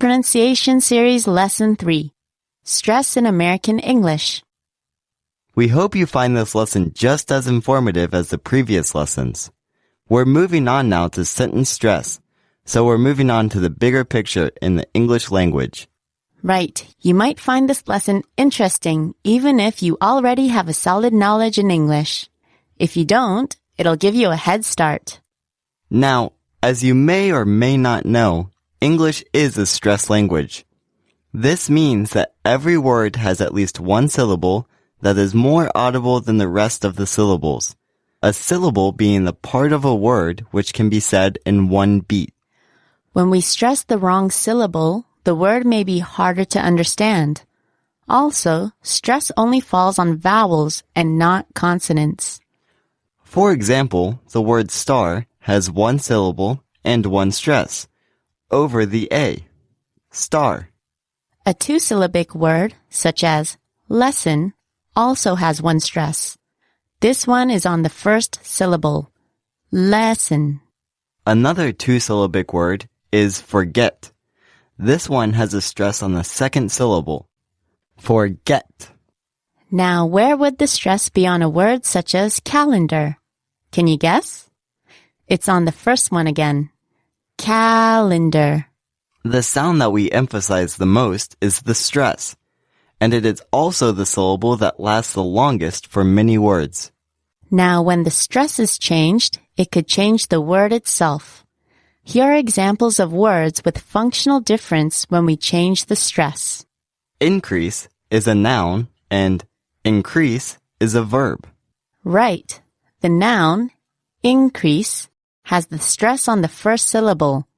Pronunciation Series Lesson 3, Stress in American English. We hope you find this lesson just as informative as the previous lessons. We're moving on now to sentence stress, so we're moving on to the bigger picture in the English language. Right. You might find this lesson interesting even if you already have a solid knowledge in English. If you don't, it'll give you a head start. Now, as you may or may not know, English is a stress language. This means that every word has at least one syllable that is more audible than the rest of the syllables. A syllable being the part of a word which can be said in one beat. When we stress the wrong syllable, the word may be harder to understand. Also, stress only falls on vowels and not consonants. For example, the word star has one syllable and one stress. Over the A. Star. A two-syllabic word, such as lesson, also has one stress. This one is on the first syllable. Lesson. Another two-syllabic word is forget. This one has a stress on the second syllable. Forget. Now, where would the stress be on a word such as calendar? Can you guess? It's on the first one again. Calendar. The sound that we emphasize the most is the stress, and it is also the syllable that lasts the longest for many words. Now, when the stress is changed, it could change the word itself. Here are examples of words with functional difference when we change the stress. Increase is a noun, and increase is a verb. Right. The noun, increase, has the stress on the first syllable,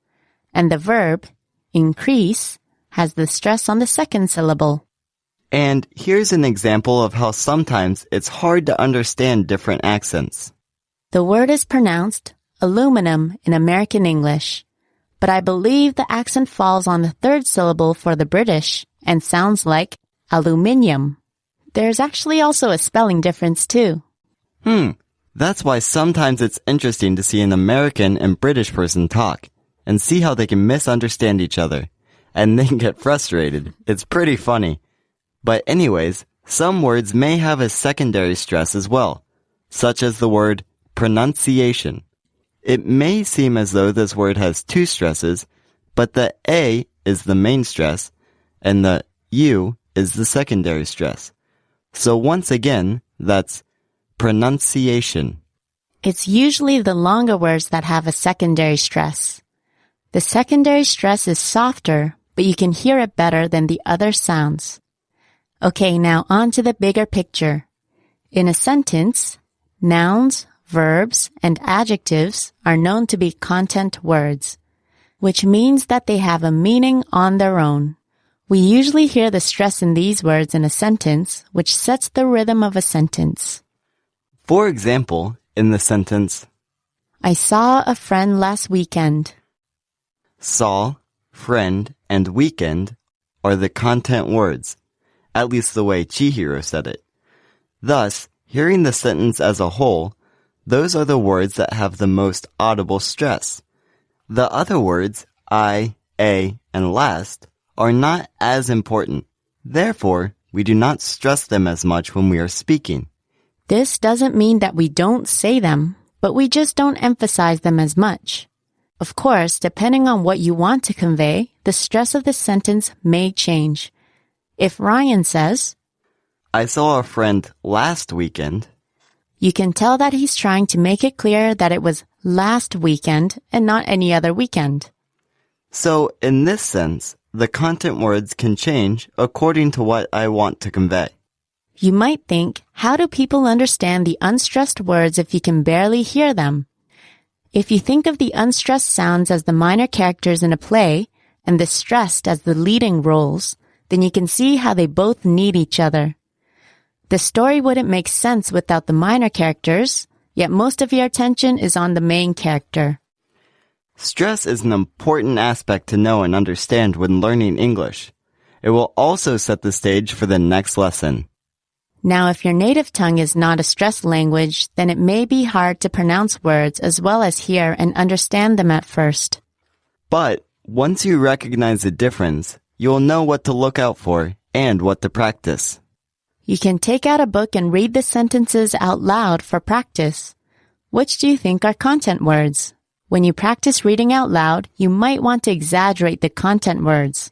and the verb, increase, has the stress on the second syllable. And here's an example of how sometimes it's hard to understand different accents. The word is pronounced aluminum in American English, but I believe the accent falls on the third syllable for the British and sounds like aluminium. There's actually also a spelling difference too. That's why sometimes it's interesting to see an American and British person talk and see how they can misunderstand each other and then get frustrated. It's pretty funny. But anyways, some words may have a secondary stress as well, such as the word pronunciation. It may seem as though this word has two stresses, but the A is the main stress and the U is the secondary stress. So once again, that's pronunciation. It's usually the longer words that have a secondary stress. The secondary stress is softer, but you can hear it better than the other sounds. Okay, now on to the bigger picture. In a sentence, nouns, verbs, and adjectives are known to be content words, which means that they have a meaning on their own. We usually hear the stress in these words in a sentence, which sets the rhythm of a sentence. For example, in the sentence, I saw a friend last weekend. Saw, friend, and weekend are the content words, at least the way Chihiro said it. Thus, hearing the sentence as a whole, those are the words that have the most audible stress. The other words, I, a, and last, are not as important. Therefore, we do not stress them as much when we are speaking. This doesn't mean that we don't say them, but we just don't emphasize them as much. Of course, depending on what you want to convey, the stress of the sentence may change. If Ryan says, I saw a friend last weekend, you can tell that he's trying to make it clear that it was last weekend and not any other weekend. So, in this sense, the content words can change according to what I want to convey. You might think, how do people understand the unstressed words if you can barely hear them? If you think of the unstressed sounds as the minor characters in a play and the stressed as the leading roles, then you can see how they both need each other. The story wouldn't make sense without the minor characters, yet most of your attention is on the main character. Stress is an important aspect to know and understand when learning English. It will also set the stage for the next lesson. Now, if your native tongue is not a stressed language, then it may be hard to pronounce words as well as hear and understand them at first. But Once you recognize the difference, you'll know what to look out for and what to practice. You can take out a book and read the sentences out loud for practice. Which do you think are content words? When you practice reading out loud, you might want to exaggerate the content words.